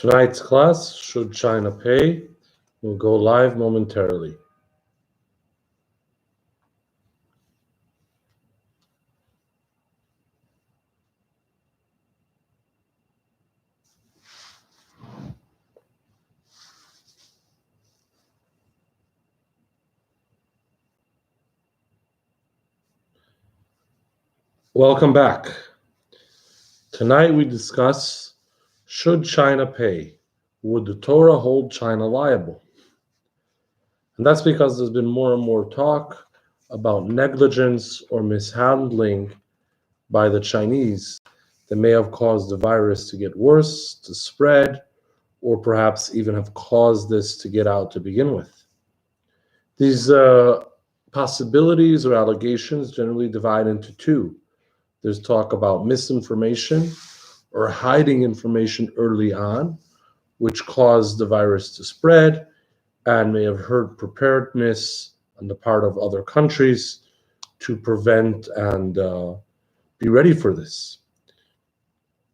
Tonight's class, Should China Pay, will go live momentarily. Welcome back. Tonight we discuss, should China pay? Would the Torah hold China liable? And that's because there's been more and more talk about negligence or mishandling by the Chinese that may have caused the virus to get worse, to spread, or perhaps even have caused this to get out to begin with. These possibilities or allegations generally divide into two. There's talk about misinformation or hiding information early on, which caused the virus to spread and may have hurt preparedness on the part of other countries to prevent and be ready for this.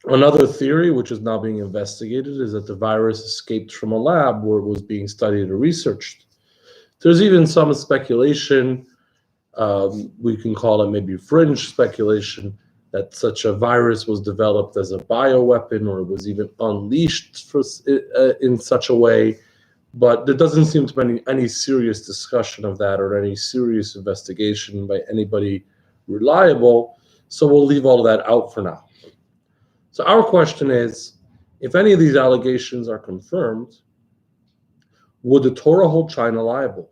Another theory, which is now being investigated, is that the virus escaped from a lab where it was being studied or researched. There's even some speculation, we can call it maybe fringe speculation, that such a virus was developed as a bioweapon or it was even unleashed in such a way. But there doesn't seem to be any serious discussion of that or any serious investigation by anybody reliable. So we'll leave all of that out for now. So our question is, if any of these allegations are confirmed, would the Torah hold China liable?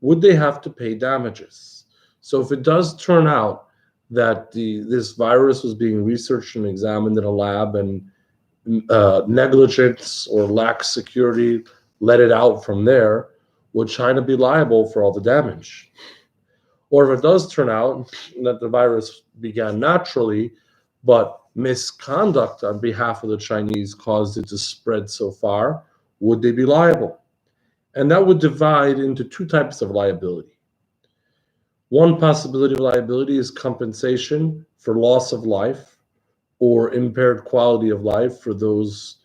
Would they have to pay damages? So if it does turn out that this virus was being researched and examined in a lab and negligence or lax security let it out from there, would China be liable for all the damage? Or if it does turn out that the virus began naturally, but misconduct on behalf of the Chinese caused it to spread so far, would they be liable? And that would divide into two types of liability. One possibility of liability is compensation for loss of life or impaired quality of life for those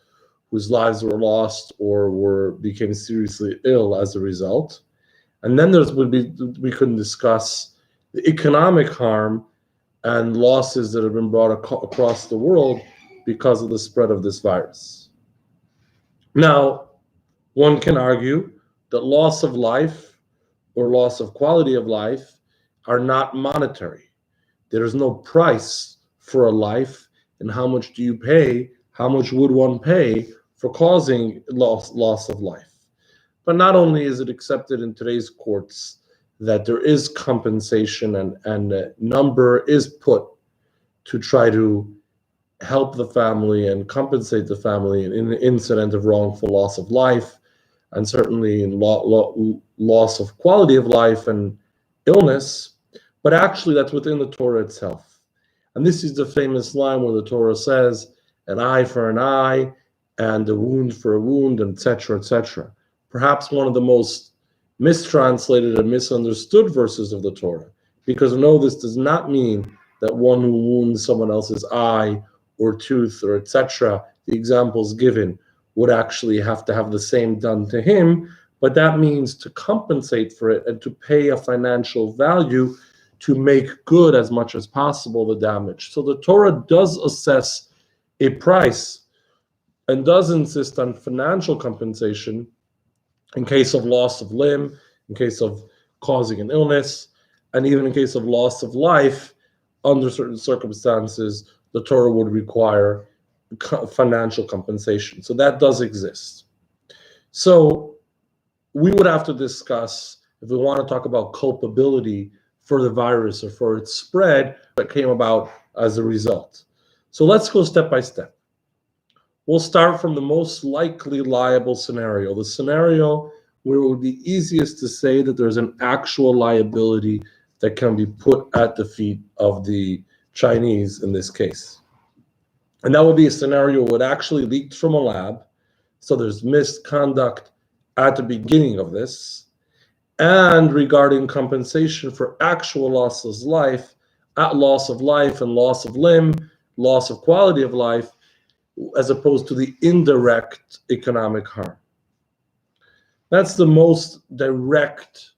whose lives were lost or became seriously ill as a result. And then we can discuss the economic harm and losses that have been brought across the world because of the spread of this virus. Now, one can argue that loss of life or loss of quality of life are not monetary. There is no price for a life, and how much do you pay? How much would one pay for causing loss of life? But not only is it accepted in today's courts that there is compensation and a number is put to try to help the family and compensate the family in an incident of wrongful loss of life, and certainly in loss of quality of life and illness, but actually that's within the Torah itself. And this is the famous line where the Torah says, an eye for an eye, and a wound for a wound, etc., etc. Perhaps one of the most mistranslated and misunderstood verses of the Torah, because no, this does not mean that one who wounds someone else's eye or tooth or etc., the examples given, would actually have to have the same done to him, but that means to compensate for it and to pay a financial value to make good as much as possible the damage. So the Torah does assess a price and does insist on financial compensation in case of loss of limb, in case of causing an illness, and even in case of loss of life. Under certain circumstances, the Torah would require financial compensation. So that does exist. So we would have to discuss, if we want to talk about culpability for the virus or for its spread that came about as a result. So let's go step by step. We'll start from the most likely liable scenario, the scenario where it would be easiest to say that there's an actual liability that can be put at the feet of the Chinese in this case. And that would be a scenario where it actually leaked from a lab, so there's misconduct at the beginning of this. And regarding compensation for actual loss of life and loss of limb, loss of quality of life, as opposed to the indirect economic harm. That's the most direct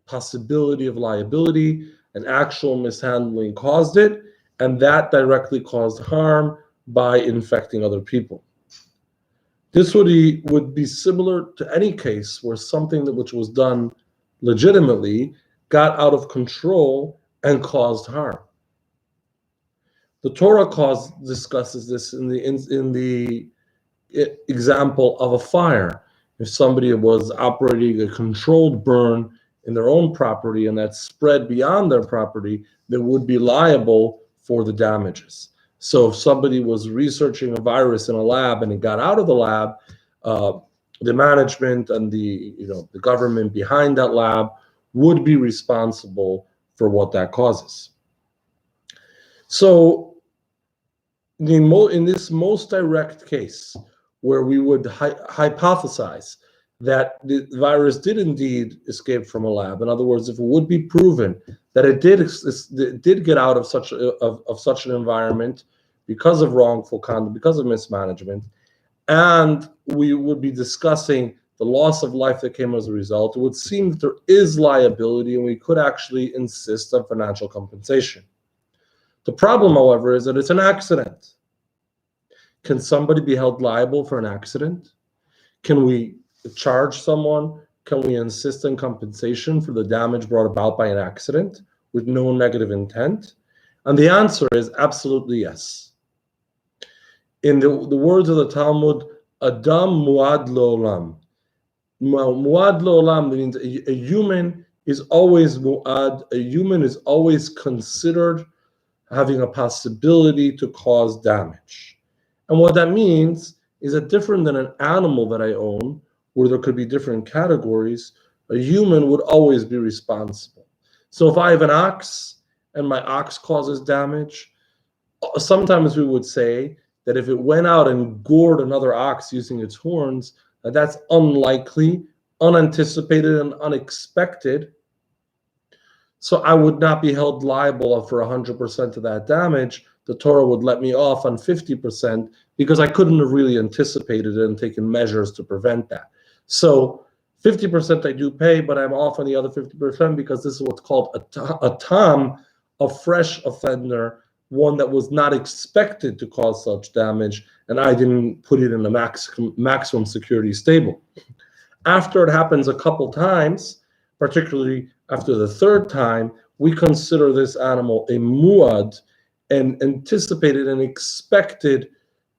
possibility of liability. An actual mishandling caused it, and that directly caused harm by infecting other people. This would be similar to any case where something which was done legitimately got out of control and caused harm. The Torah discusses this in the example of a fire. If somebody was operating a controlled burn in their own property and that spread beyond their property, they would be liable for the damages. So if somebody was researching a virus in a lab and it got out of the lab, the management and the government behind that lab would be responsible for what that causes. So in this most direct case, where we would hypothesize that the virus did indeed escape from a lab, in other words, if it would be proven that it did get out of such an environment because of wrongful conduct, because of mismanagement, and we would be discussing the loss of life that came as a result, it would seem that there is liability and we could actually insist on financial compensation. The problem, however, is that it's an accident. Can somebody be held liable for an accident? Can we charge someone? Can we insist on compensation for the damage brought about by an accident with no negative intent? And the answer is absolutely yes. In the words of the Talmud, Adam muad lo'olam. Muad lo'olam means a human is always muad, a human is always considered having a possibility to cause damage. And what that means is that different than an animal that I own, where there could be different categories, a human would always be responsible. So if I have an ox and my ox causes damage, sometimes we would say that if it went out and gored another ox using its horns, that's unlikely, unanticipated, and unexpected. So I would not be held liable for 100% of that damage. The Torah would let me off on 50% because I couldn't have really anticipated it and taken measures to prevent that. So 50% I do pay, but I'm off on the other 50% because this is what's called a tam, a fresh offender, one that was not expected to cause such damage, and I didn't put it in the maximum security stable. After it happens a couple times, particularly after the third time, we consider this animal a muad, an anticipated and expected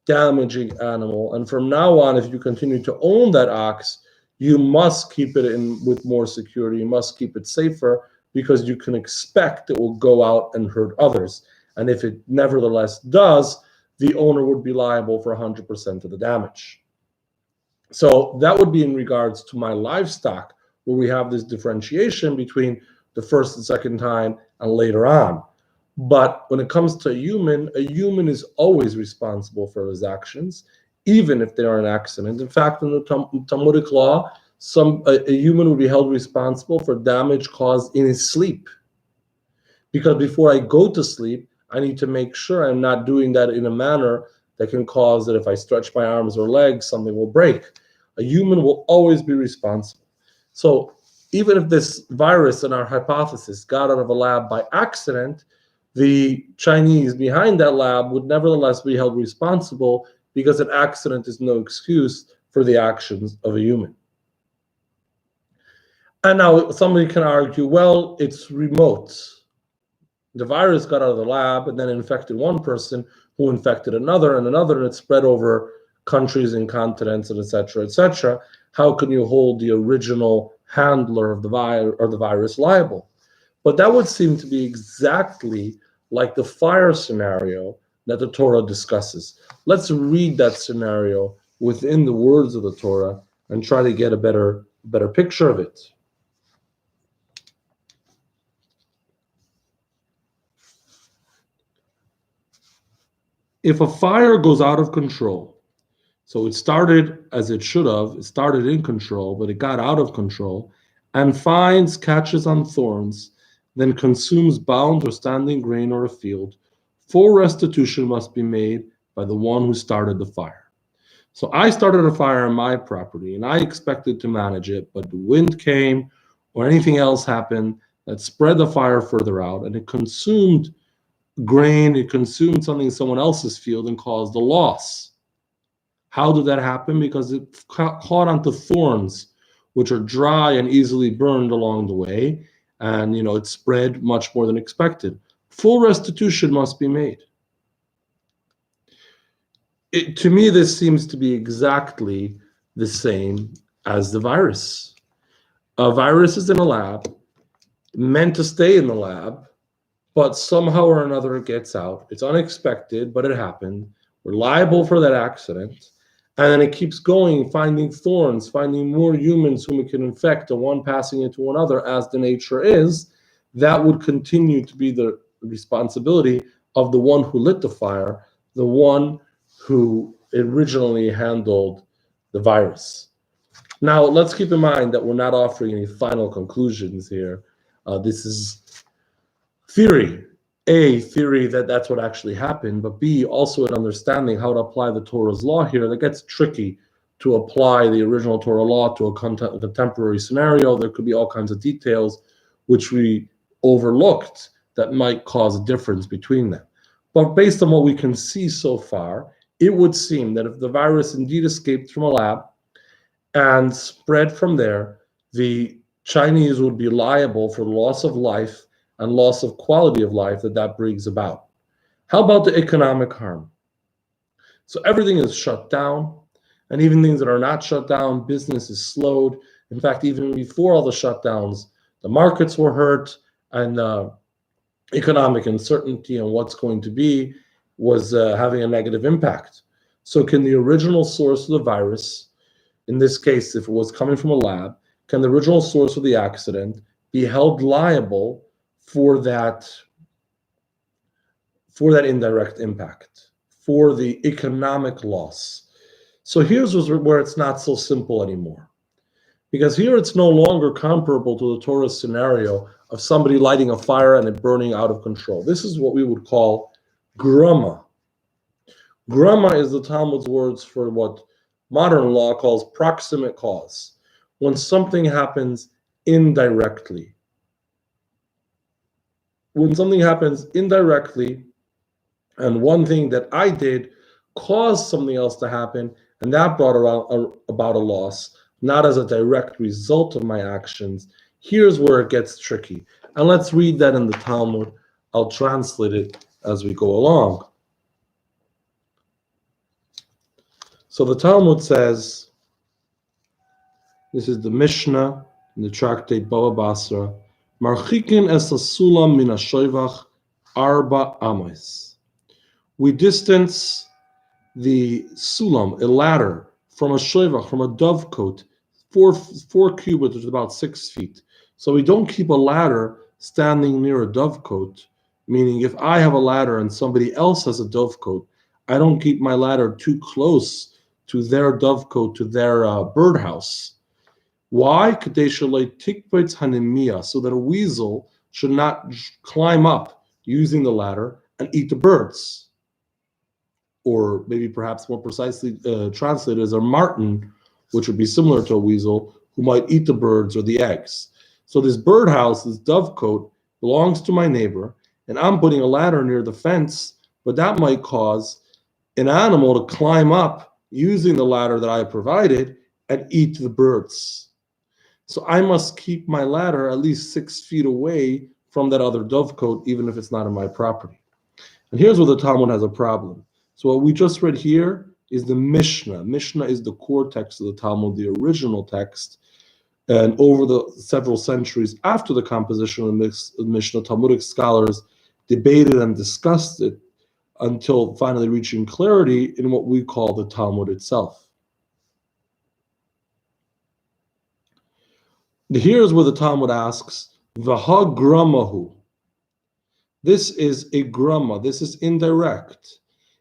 damaging animal. And from now on, if you continue to own that ox, you must keep it in with more security. You must keep it safer because you can expect it will go out and hurt others. And if it nevertheless does, the owner would be liable for 100% of the damage. So that would be in regards to my livestock, where we have this differentiation between the first and second time and later on. But when it comes to a human is always responsible for his actions, even if they are an accident. In fact, in the Talmudic law, a human would be held responsible for damage caused in his sleep. Because before I go to sleep, I need to make sure I'm not doing that in a manner that can cause that if I stretch my arms or legs, something will break. A human will always be responsible. So even if this virus in our hypothesis got out of a lab by accident, the Chinese behind that lab would nevertheless be held responsible because an accident is no excuse for the actions of a human. And now somebody can argue, well, it's remote. The virus got out of the lab and then infected one person who infected another and another, and it spread over countries and continents and et cetera, how can you hold the original handler of the virus liable? But that would seem to be exactly like the fire scenario that the Torah discusses. Let's read that scenario within the words of the Torah and try to get a better picture of it. If a fire goes out of control, so it started as it should have, it started in control, but it got out of control, and catches on thorns, then consumes bound or standing grain or a field, full restitution must be made by the one who started the fire. So I started a fire on my property and I expected to manage it, but the wind came or anything else happened that spread the fire further out and it consumed grain, it consumed something in someone else's field and caused a loss. How did that happen? Because it caught onto thorns, which are dry and easily burned along the way, and it spread much more than expected. Full restitution must be made. To me, this seems to be exactly the same as the virus. A virus is in a lab, meant to stay in the lab, but somehow or another it gets out. It's unexpected, but it happened. We're liable for that accident. And then it keeps going, finding thorns, finding more humans whom it can infect, and one passing into another, as the nature is. That would continue to be the responsibility of the one who lit the fire, the one who originally handled the virus. Now, let's keep in mind that we're not offering any final conclusions here. This is theory. A, theory that that's what actually happened, but B, also an understanding how to apply the Torah's law here. That gets tricky to apply the original Torah law to a contemporary scenario. There could be all kinds of details which we overlooked that might cause a difference between them. But based on what we can see so far, it would seem that if the virus indeed escaped from a lab and spread from there, the Chinese would be liable for the loss of life and loss of quality of life that brings about. How about the economic harm? So everything is shut down, and even things that are not shut down, business is slowed. In fact, even before all the shutdowns, the markets were hurt, and economic uncertainty on what's going to be was having a negative impact. So can the original source of the virus, in this case, if it was coming from a lab, can the original source of the accident be held liable for that indirect impact, for the economic loss? So here's where it's not so simple anymore. Because here it's no longer comparable to the Torah scenario of somebody lighting a fire and it burning out of control. This is what we would call grama. Grama is the Talmud's words for what modern law calls proximate cause. When something happens indirectly. When something happens indirectly, and one thing that I did caused something else to happen, and that brought about a loss, not as a direct result of my actions, here's where it gets tricky. And let's read that in the Talmud. I'll translate it as we go along. So the Talmud says, this is the Mishnah in the tractate Baba Basra, Marchikin es sulam min ha-shoivach arba amos. We distance the sulam, a ladder, from a shoivach, from a dovecote, four cubits, which is about 6 feet. So we don't keep a ladder standing near a dovecote, meaning if I have a ladder and somebody else has a dovecote, I don't keep my ladder too close to their dovecote, to their birdhouse. Why? So that a weasel should not climb up using the ladder and eat the birds. Or maybe perhaps more precisely translated as a marten, which would be similar to a weasel, who might eat the birds or the eggs. So this birdhouse, this dovecote, belongs to my neighbor, and I'm putting a ladder near the fence, but that might cause an animal to climb up using the ladder that I provided and eat the birds. So I must keep my ladder at least 6 feet away from that other dovecote, even if it's not in my property. And here's where the Talmud has a problem. So what we just read here is the Mishnah. Mishnah is the core text of the Talmud, the original text. And over the several centuries after the composition of the Mishnah, Talmudic scholars debated and discussed it until finally reaching clarity in what we call the Talmud itself. Here's where the Talmud asks, Vaha gramahu. This is a grama, this is indirect.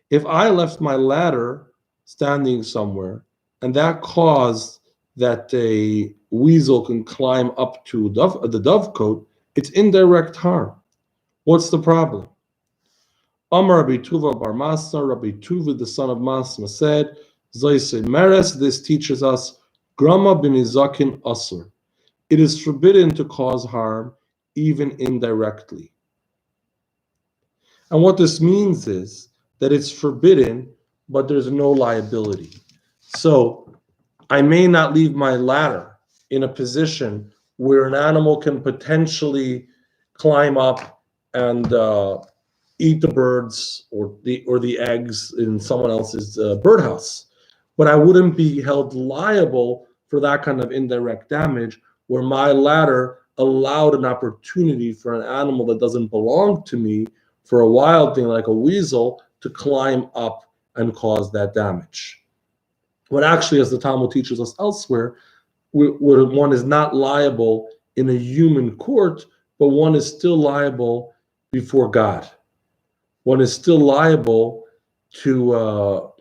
If I left my ladder standing somewhere and that caused that a weasel can climb up to the dovecote, it's indirect harm. What's the problem? Amar Rabbi Tuva bar Masna, Rabbi Tuva the son of Masna said, Zoyse Meres, this teaches us, Grama b'nizakin asur. It is forbidden to cause harm, even indirectly. And what this means is that it's forbidden, but there's no liability. So I may not leave my ladder in a position where an animal can potentially climb up and eat the birds or the eggs in someone else's birdhouse, but I wouldn't be held liable for that kind of indirect damage where my ladder allowed an opportunity for an animal that doesn't belong to me, for a wild thing like a weasel, to climb up and cause that damage. When actually, as the Talmud teaches us elsewhere, where one is not liable in a human court, but one is still liable before God. One is still liable to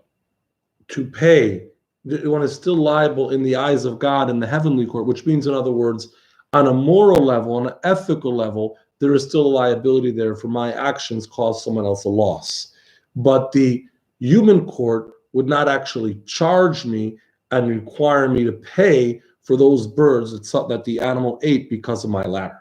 pay. One is still liable in the eyes of God in the heavenly court, which means, in other words, on a moral level, on an ethical level, there is still a liability there for my actions cause someone else a loss. But the human court would not actually charge me and require me to pay for those birds that the animal ate because of my ladder.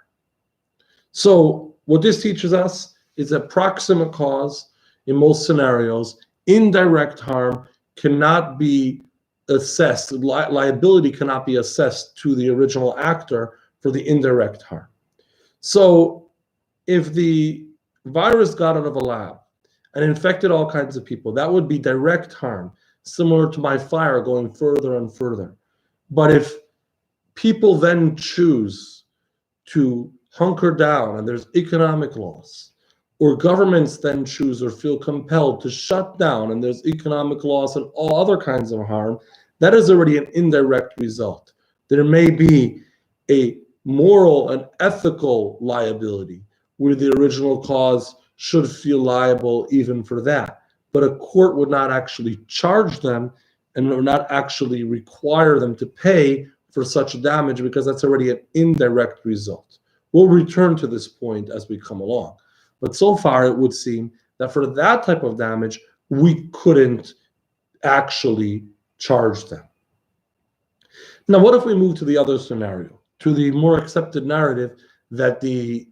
So what this teaches us is that proximate cause, in most scenarios, indirect harm cannot be assessed, liability cannot be assessed to the original actor for the indirect harm. So if the virus got out of a lab and infected all kinds of people, that would be direct harm, similar to my fire going further and further. But if people then choose to hunker down and there's economic loss, or governments then choose or feel compelled to shut down and there's economic loss and all other kinds of harm, that is already an indirect result. There may be a moral and ethical liability where the original cause should feel liable even for that. But a court would not actually charge them and would not actually require them to pay for such damage because that's already an indirect result. We'll return to this point as we come along. But so far, it would seem that for that type of damage, we couldn't actually charge them. Now, what if we move to the other scenario, to the more accepted narrative that the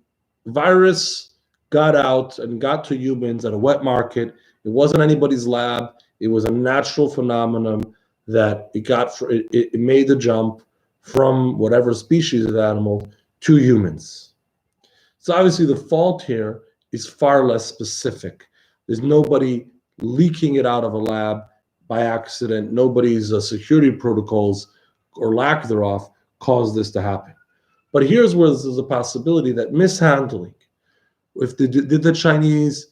virus got out and got to humans at a wet market? It wasn't anybody's lab. It was a natural phenomenon that it made the jump from whatever species of animal to humans. So obviously the fault here is far less specific. There's nobody leaking it out of a lab by accident. Nobody's security protocols or lack thereof caused this to happen. But here's where there's a possibility that mishandling, if did the Chinese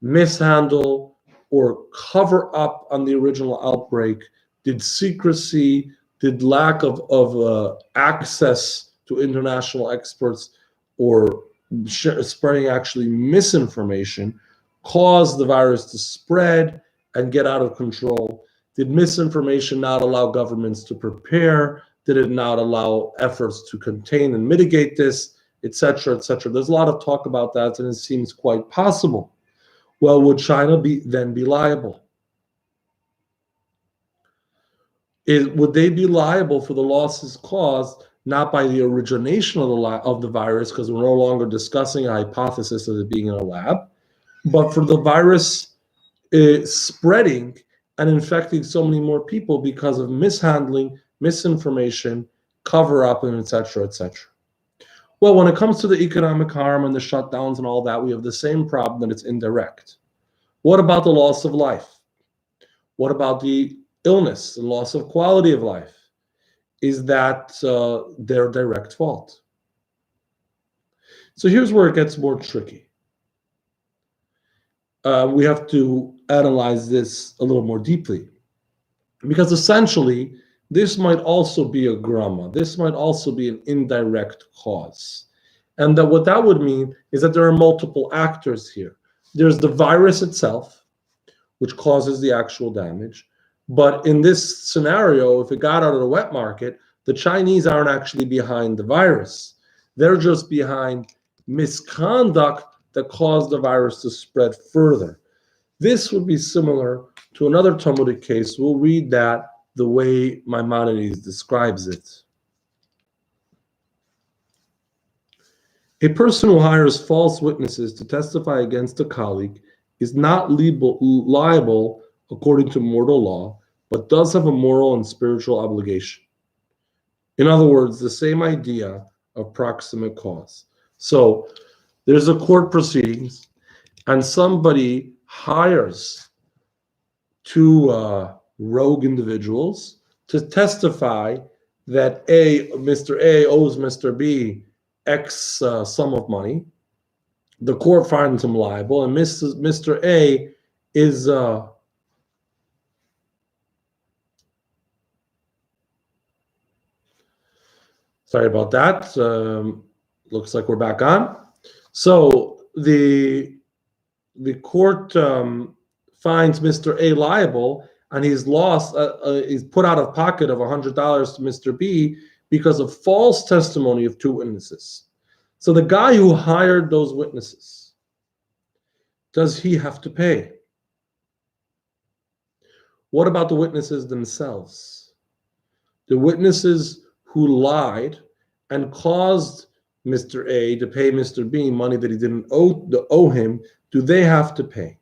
mishandle or cover up on the original outbreak, did secrecy, did lack of access to international experts, or spreading actually misinformation cause the virus to spread and get out of control? Did misinformation not allow governments to prepare? Did it not allow efforts to contain and mitigate this, et cetera, et cetera? There's a lot of talk about that, and it seems quite possible. Well, would China then be liable? Would they be liable for the losses caused not by the origination of the virus, because we're no longer discussing a hypothesis of it being in a lab, but for the virus spreading and infecting so many more people because of mishandling, misinformation, cover-up, and et cetera, et cetera? Well, when it comes to the economic harm and the shutdowns and all that, we have the same problem, that it's indirect. What about the loss of life? What about the illness and loss of quality of life? Is that their direct fault? So here's where it gets more tricky. We have to analyze this a little more deeply, because essentially this might also be a grama. This might also be an indirect cause. And that what that would mean is that there are multiple actors here. There's the virus itself, which causes the actual damage. But in this scenario, if it got out of the wet market, the Chinese aren't actually behind the virus. They're just behind misconduct that caused the virus to spread further. This would be similar to another Talmudic case. We'll read that the way Maimonides describes it. A person who hires false witnesses to testify against a colleague is not liable according to mortal law, but does have a moral and spiritual obligation. In other words, the same idea of proximate cause. So there's a court proceedings, and somebody hires two rogue individuals to testify that Mr. A owes Mr. B X sum of money. The court finds him liable, and Mr. A is sorry about that. Looks like we're back on. So the court finds Mr. A liable, and he's put out of pocket of $100 to Mr. B because of false testimony of two witnesses. So the guy who hired those witnesses, does he have to pay? What about the witnesses themselves? The witnesses who lied and caused Mr. A to pay Mr. B money that he didn't owe him, do they have to pay?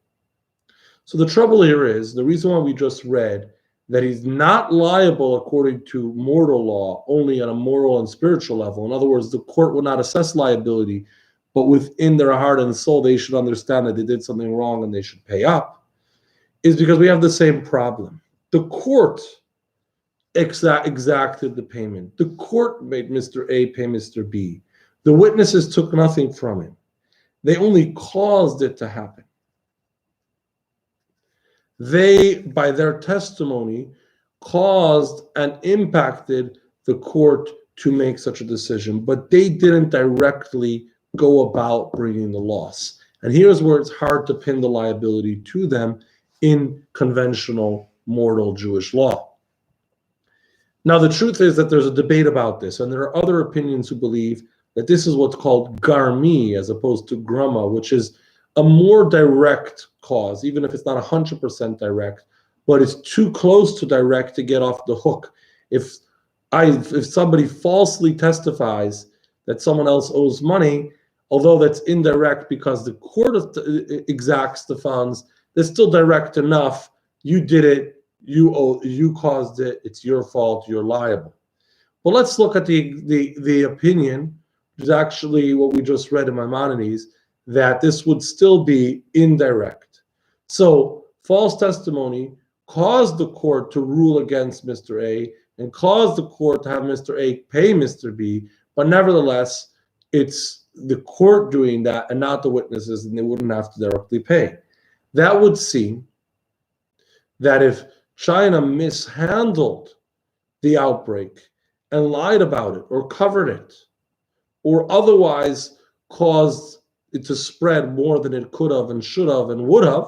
So the trouble here is, the reason why we just read that he's not liable according to mortal law, only on a moral and spiritual level. In other words, the court will not assess liability, but within their heart and soul, they should understand that they did something wrong and they should pay up, is because we have the same problem. The court exacted the payment. The court made Mr. A pay Mr. B. The witnesses took nothing from him. They only caused it to happen. They, by their testimony, caused and impacted the court to make such a decision, but they didn't directly go about bringing the loss. And here's where it's hard to pin the liability to them in conventional mortal Jewish law. Now, the truth is that there's a debate about this, and there are other opinions who believe that this is what's called garmi as opposed to grama, which is a more direct cause, even if it's not 100% direct, but it's too close to direct to get off the hook. If somebody falsely testifies that someone else owes money, although that's indirect because the court exacts the funds, that's still direct enough. You did it, you caused it, it's your fault, you're liable. Well, let's look at the opinion, which is actually what we just read in Maimonides, that this would still be indirect. So false testimony caused the court to rule against Mr. A and caused the court to have Mr. A pay Mr. B, but nevertheless, it's the court doing that and not the witnesses, and they wouldn't have to directly pay. That would seem that if China mishandled the outbreak and lied about it or covered it or otherwise caused it to spread more than it could have and should have and would have,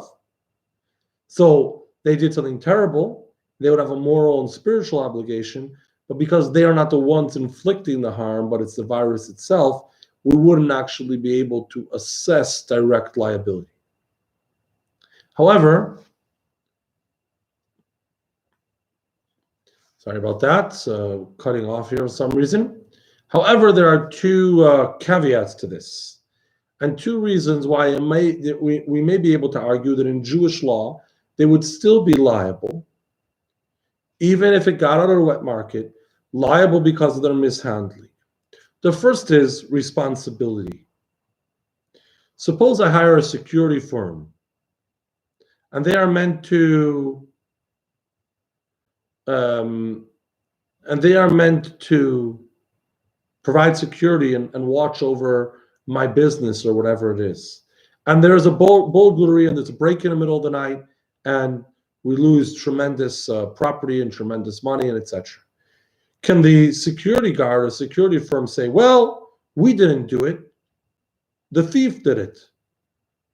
so they did something terrible, they would have a moral and spiritual obligation, but because they are not the ones inflicting the harm, but it's the virus itself, we wouldn't actually be able to assess direct liability. However, sorry about that, cutting off here for some reason. However, there are two caveats to this, and two reasons why we may be able to argue that in Jewish law, they would still be liable, even if it got out of the wet market, liable because of their mishandling. The first is responsibility. Suppose I hire a security firm, and they are meant to provide security and watch over my business or whatever it is. And there's a burglary and there's a break in the middle of the night, and we lose tremendous property and tremendous money and etc. Can the security guard or security firm say, well, we didn't do it, the thief did it,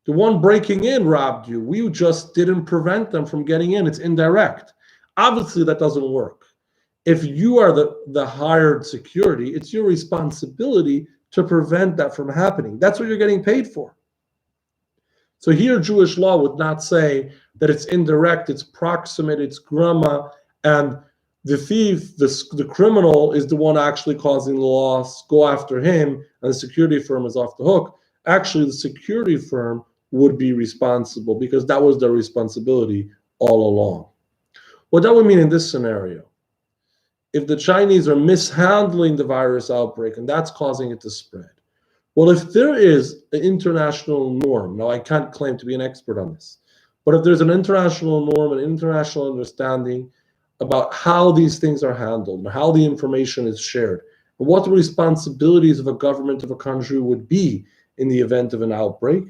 the one breaking in robbed you, we just didn't prevent them from getting in, it's indirect? Obviously that doesn't work. If you are the hired security, it's your responsibility to prevent that from happening. That's what you're getting paid for. So here, Jewish law would not say that it's indirect, it's proximate, it's grama, and the thief, the criminal, is the one actually causing the loss. Go after him, and the security firm is off the hook. Actually, the security firm would be responsible because that was their responsibility all along. What that would mean in this scenario, if the Chinese are mishandling the virus outbreak and that's causing it to spread, well, if there is an international norm, now I can't claim to be an expert on this, but if there's an international norm, an international understanding about how these things are handled and how the information is shared, and what the responsibilities of a government of a country would be in the event of an outbreak,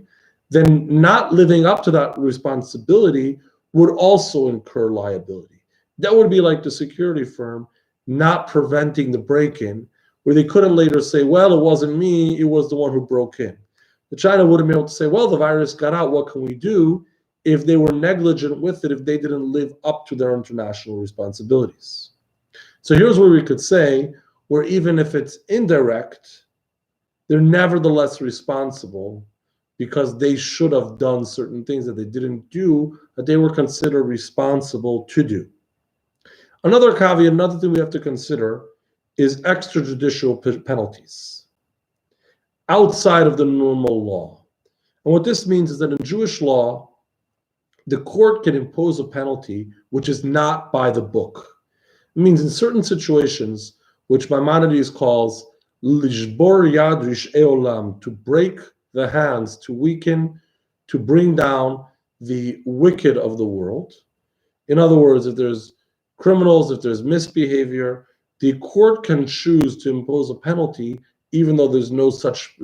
then not living up to that responsibility would also incur liability. That would be like the security firm not preventing the break-in, where they couldn't later say, well, it wasn't me, it was the one who broke in. The China wouldn't be able to say, well, the virus got out, what can we do? If they were negligent with it, if they didn't live up to their international responsibilities. So here's where we could say, where even if it's indirect, they're nevertheless responsible because they should have done certain things that they didn't do, that they were considered responsible to do. Another caveat, another thing we have to consider is extrajudicial penalties outside of the normal law. And what this means is that in Jewish law, the court can impose a penalty which is not by the book. It means in certain situations, which Maimonides calls lishbor yad rish'ei olam, to break the hands, to weaken, to bring down the wicked of the world. In other words, if there's criminals, if there's misbehavior, the court can choose to impose a penalty, even though there's no such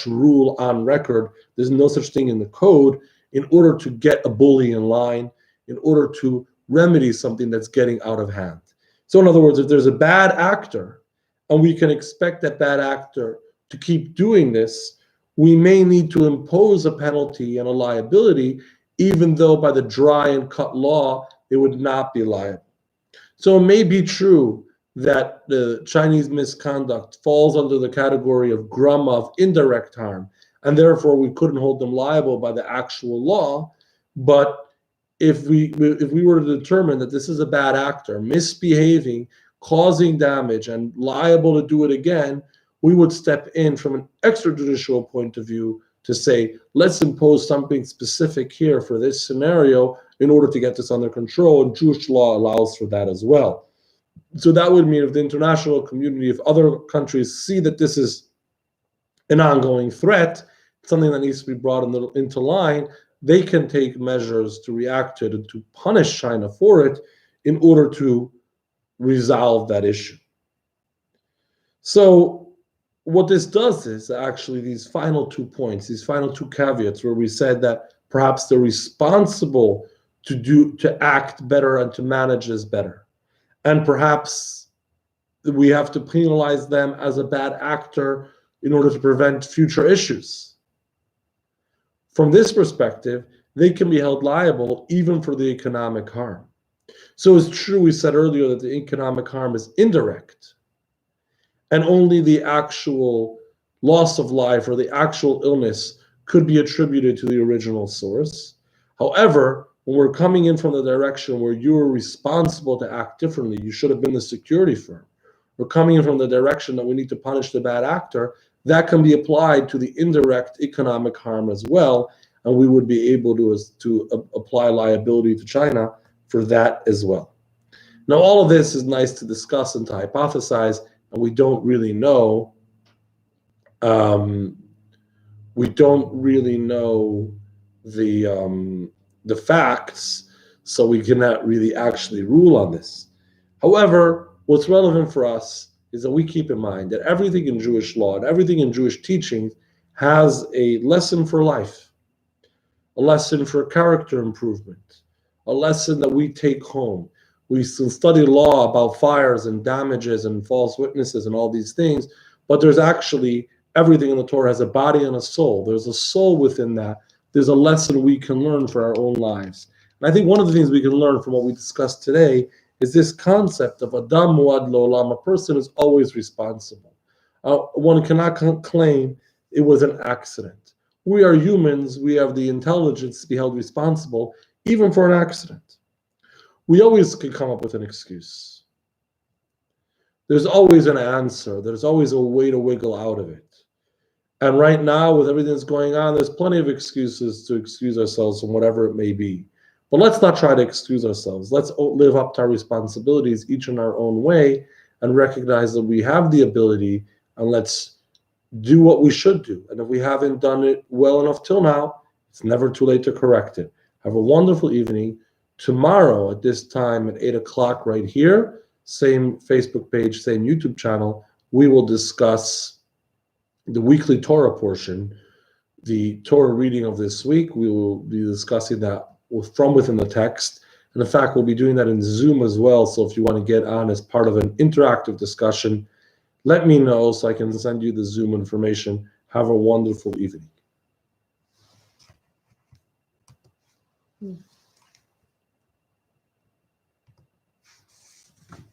rule on record, there's no such thing in the code, in order to get a bully in line, in order to remedy something that's getting out of hand. So in other words, if there's a bad actor, and we can expect that bad actor to keep doing this, we may need to impose a penalty and a liability, even though by the dry and cut law, it would not be liable. So it may be true that the Chinese misconduct falls under the category of grama, of indirect harm, and therefore we couldn't hold them liable by the actual law. But if we were to determine that this is a bad actor, misbehaving, causing damage, and liable to do it again, we would step in from an extrajudicial point of view to say, let's impose something specific here for this scenario in order to get this under control, and Jewish law allows for that as well. So that would mean if the international community, if other countries see that this is an ongoing threat, something that needs to be brought into line, they can take measures to react to it and to punish China for it in order to resolve that issue. So what this does is actually these final 2 points, these final 2 caveats, where we said that perhaps they're responsible to act better and to manage this better. And perhaps we have to penalize them as a bad actor in order to prevent future issues. From this perspective, they can be held liable even for the economic harm. So it's true, we said earlier, that the economic harm is indirect, and only the actual loss of life or the actual illness could be attributed to the original source. However, when we're coming in from the direction where you're responsible to act differently, you should have been the security firm. We're coming in from the direction that we need to punish the bad actor, that can be applied to the indirect economic harm as well, and we would be able to apply liability to China for that as well. Now, all of this is nice to discuss and to hypothesize, and we don't really know. We don't really know the facts, so we cannot really actually rule on this. However, what's relevant for us is that we keep in mind that everything in Jewish law and everything in Jewish teaching has a lesson for life, a lesson for character improvement, a lesson that we take home. We study law about fires and damages and false witnesses and all these things, but there's actually everything in the Torah has a body and a soul. There's a soul within that. There's a lesson we can learn for our own lives. And I think one of the things we can learn from what we discussed today is this concept of Adam Muad Lo'olam, a person is always responsible. One cannot claim it was an accident. We are humans. We have the intelligence to be held responsible, even for an accident. We always can come up with an excuse. There's always an answer. There's always a way to wiggle out of it. And right now, with everything that's going on, there's plenty of excuses to excuse ourselves from whatever it may be. But let's not try to excuse ourselves. Let's live up to our responsibilities, each in our own way, and recognize that we have the ability, and let's do what we should do. And if we haven't done it well enough till now, it's never too late to correct it. Have a wonderful evening. Tomorrow at this time at 8 o'clock right here, same Facebook page, same YouTube channel, we will discuss the weekly Torah portion, the Torah reading of this week. We will be discussing that from within the text. And in fact, we'll be doing that in Zoom as well. So if you want to get on as part of an interactive discussion, let me know so I can send you the Zoom information. Have a wonderful evening.